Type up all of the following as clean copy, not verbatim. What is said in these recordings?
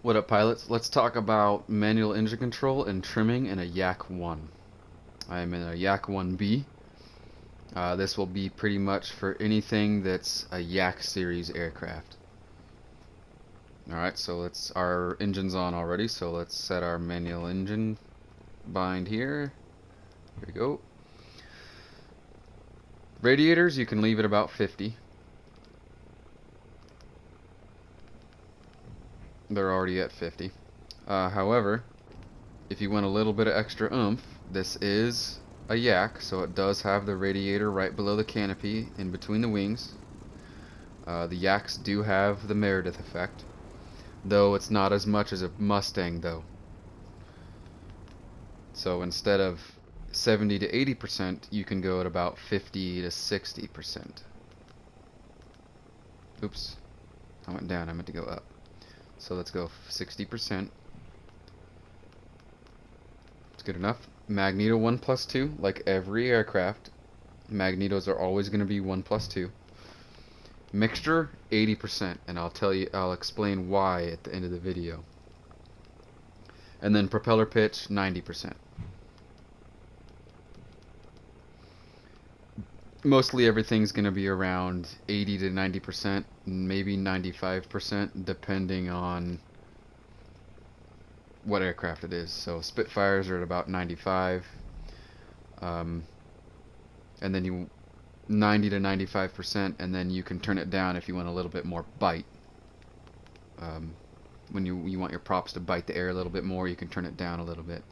What up, pilots? Let's talk about manual engine control and trimming in a Yak-1. I am in a Yak1b. This will be pretty much for anything that's a Yak series aircraft. Alright, so our engine's on already, so let's set our manual engine bind here. Here we go. Radiators, you can leave it about 50. They're already at 50. However, if you want a little bit of extra oomph, this is a Yak, so it does have the radiator right below the canopy in between the wings. The Yaks do have the Meredith effect, though it's not as much as a Mustang though. So instead of 70 to 80%, you can go at about 50 to 60%. Oops, I went down, I meant to go up. So let's go 60%. It's good enough. Magneto 1 plus 2, like every aircraft, magnetos are always going to be 1 plus 2. Mixture 80%, and I'll explain why at the end of the video. And then propeller pitch 90%. Mostly everything's going to be around 80 to 90%, maybe 95%, depending on what aircraft it is. So Spitfires are at about 95, and then you 90 to 95%, and then you can turn it down if you want a little bit more bite. When you want your props to bite the air a little bit more, you can turn it down a little bit.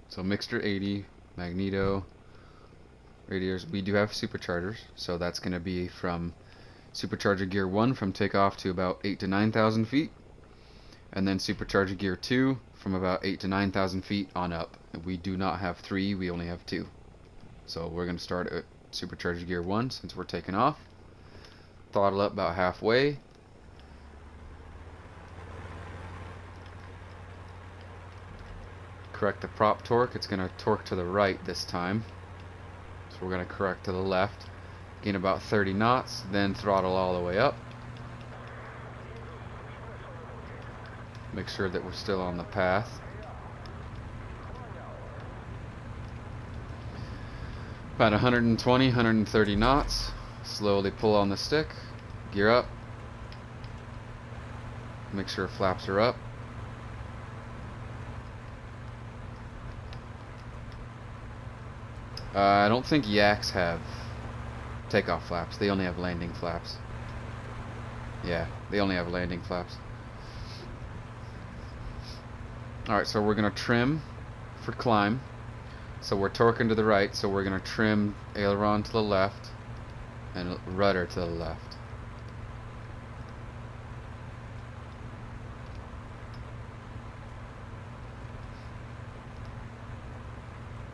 So mixture 80, magneto, radiators. We do have superchargers, so that's going to be from supercharger gear 1 from takeoff to about 8 to 9,000 feet, and then supercharger gear 2 from about 8 to 9,000 feet on up. We do not have 3, we only have 2. So we're going to start at supercharger gear 1 since we're taking off. Throttle up about halfway. Correct the prop torque. It's going to torque to the right this time. So we're going to correct to the left. Gain about 30 knots, then throttle all the way up. Make sure that we're still on the path. About 120, 130 knots. Slowly pull on the stick. Gear up. Make sure flaps are up. I don't think Yaks have takeoff flaps. They only have landing flaps. Yeah, they only have landing flaps. Alright, so we're going to trim for climb. So we're torquing to the right, so we're going to trim aileron to the left and rudder to the left.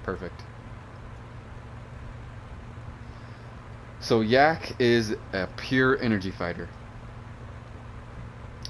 Perfect. So Yak is a pure energy fighter.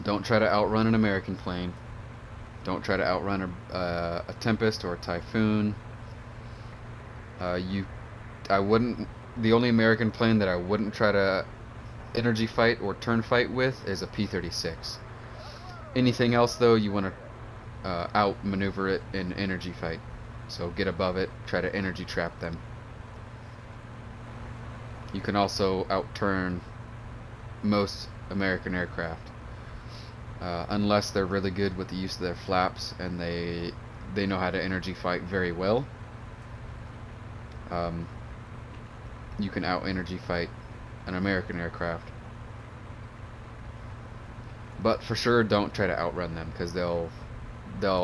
Don't try to outrun an American plane. Don't try to outrun a Tempest or a Typhoon. I wouldn't. The only American plane that I wouldn't try to energy fight or turn fight with is a P-36. Anything else though, you want to outmaneuver it in energy fight. So get above it, try to energy trap them. You can also outturn most American aircraft, unless they're really good with the use of their flaps and they know how to energy fight very well. You can out energy fight an American aircraft, but for sure don't try to outrun them, because they'll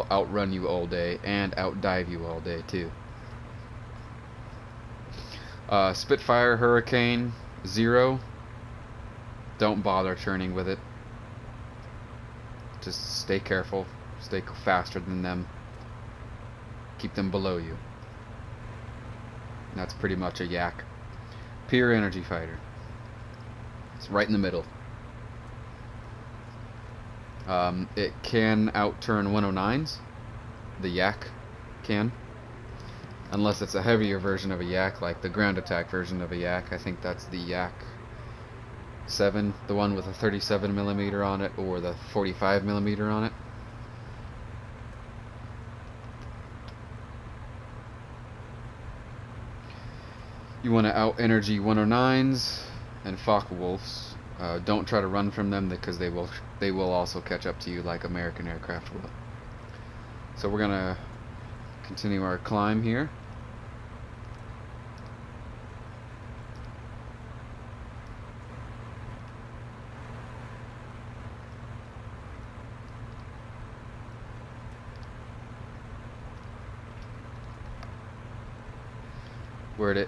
outrun you all day and outdive you all day too. Spitfire, Hurricane, 0. Don't bother turning with it. Just stay careful. Stay faster than them. Keep them below you. And that's pretty much a Yak. Pure energy fighter. It's right in the middle. It can outturn 109s. The Yak can. unless it's a heavier version of a Yak, like the ground attack version of a Yak. I think that's the Yak 7, the one with a 37 millimeter on it, or the 45 millimeter on it. You want to out energy 109s and Focke-Wulfs. Don't try to run from them because they will also catch up to you like American aircraft will. So we're gonna continue our climb here. We're at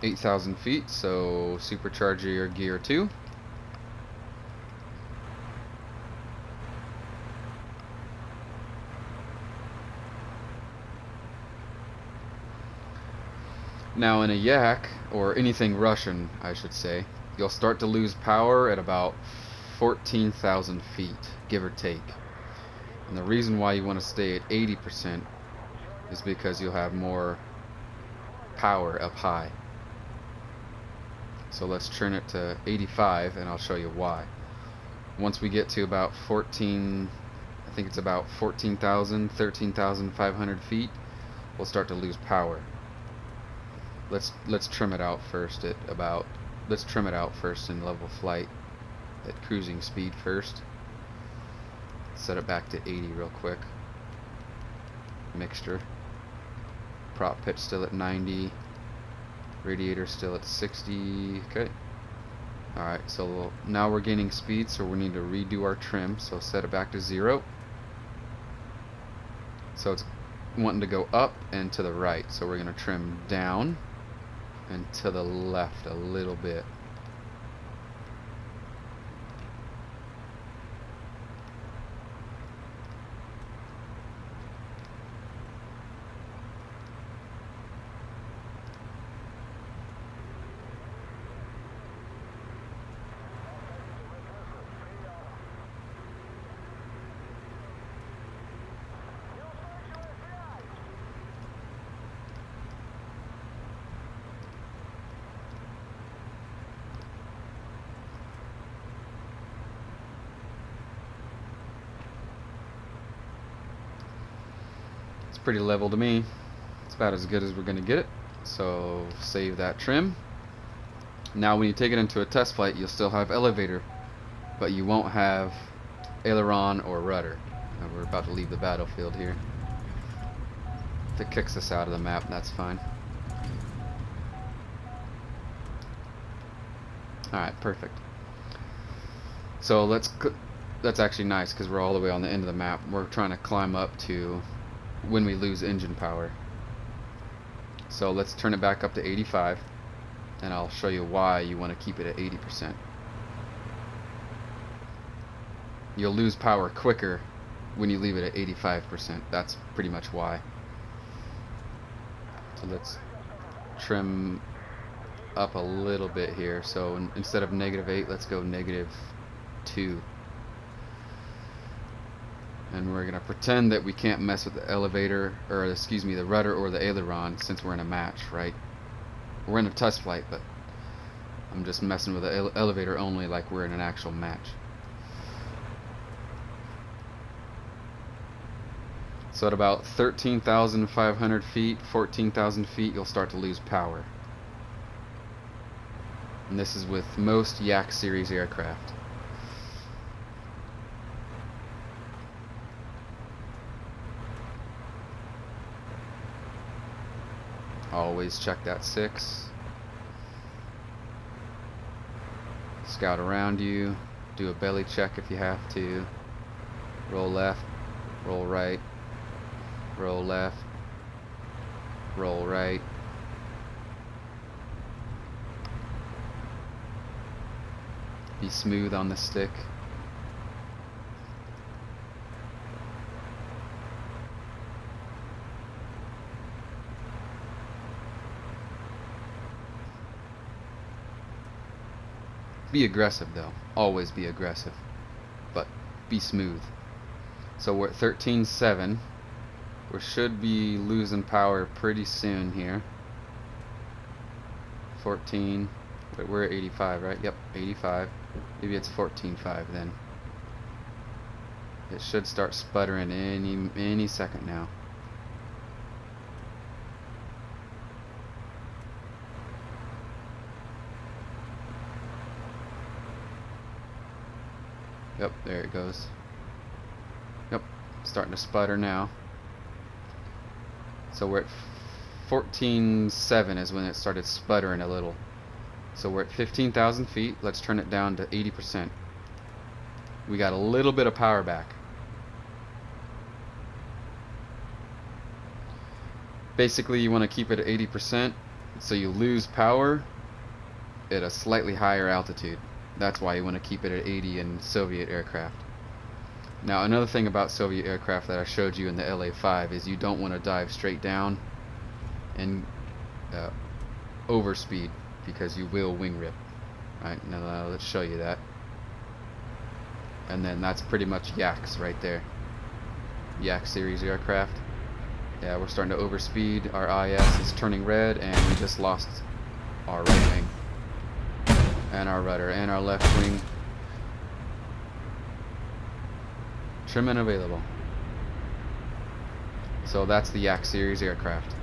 8,000 feet, so supercharge your gear 2. Now in a Yak, or anything Russian I should say, you'll start to lose power at about 14,000 feet, give or take. And the reason why you want to stay at 80% is because you'll have more power up high. So let's turn it to 85 and I'll show you why. Once we get to about 14, I think it's about 14,000, 13,500 feet, we'll start to lose power. Let's trim it out first at about, let's trim it out first in level flight at cruising speed first. Set it back to 80 real quick. Mixture. Prop pitch still at 90. Radiator still at 60. Okay. Alright, so now we're gaining speed, so we need to redo our trim. So set it back to 0. So it's wanting to go up and to the right. So we're going to trim down and to the left a little bit. Pretty level to me. It's about as good as we're gonna get it. So save that trim. Now when you take it into a test flight, you'll still have elevator, but you won't have aileron or rudder. And we're about to leave the battlefield here. If it kicks us out of the map, that's fine. Alright, perfect. So that's actually nice because we're all the way on the end of the map. We're trying to climb up to when we lose engine power. So let's turn it back up to 85 and I'll show you why you want to keep it at 80%. You'll lose power quicker when you leave it at 85%. That's pretty much why. So let's trim up a little bit here. So instead of -8, let's go -2. And we're going to pretend that we can't mess with the elevator, or excuse me, the rudder or the aileron, since we're in a match, right? We're in a test flight, but I'm just messing with the elevator only like we're in an actual match. So at about 13,500 feet, 14,000 feet, you'll start to lose power. And this is with most Yak series aircraft. Always check that 6. Scout around you. Do a belly check if you have to. Roll left. Roll right. Roll left. Roll right. Be smooth on the stick. Be aggressive though. Always be aggressive. But be smooth. So we're at 13.7. We should be losing power pretty soon here. 14. Wait, we're at 85, right? Yep, 85. Maybe it's 14.5 then. It should start sputtering any second now. Yep, there it goes. Yep, starting to sputter now. So we're at 14.7 is when it started sputtering a little. So we're at 15,000 feet. Let's turn it down to 80%. We got a little bit of power back. Basically, you want to keep it at 80% so you lose power at a slightly higher altitude. That's why you want to keep it at 80 in Soviet aircraft. Now, another thing about Soviet aircraft that I showed you in the LA-5 is you don't want to dive straight down and overspeed, because you will wing rip. Right, now let's show you that. And then that's pretty much Yaks right there. Yak series aircraft. Yeah, we're starting to overspeed. Our IS is turning red, and we just lost our right wing and our rudder and our left wing. Trim and available. So that's the Yak series aircraft.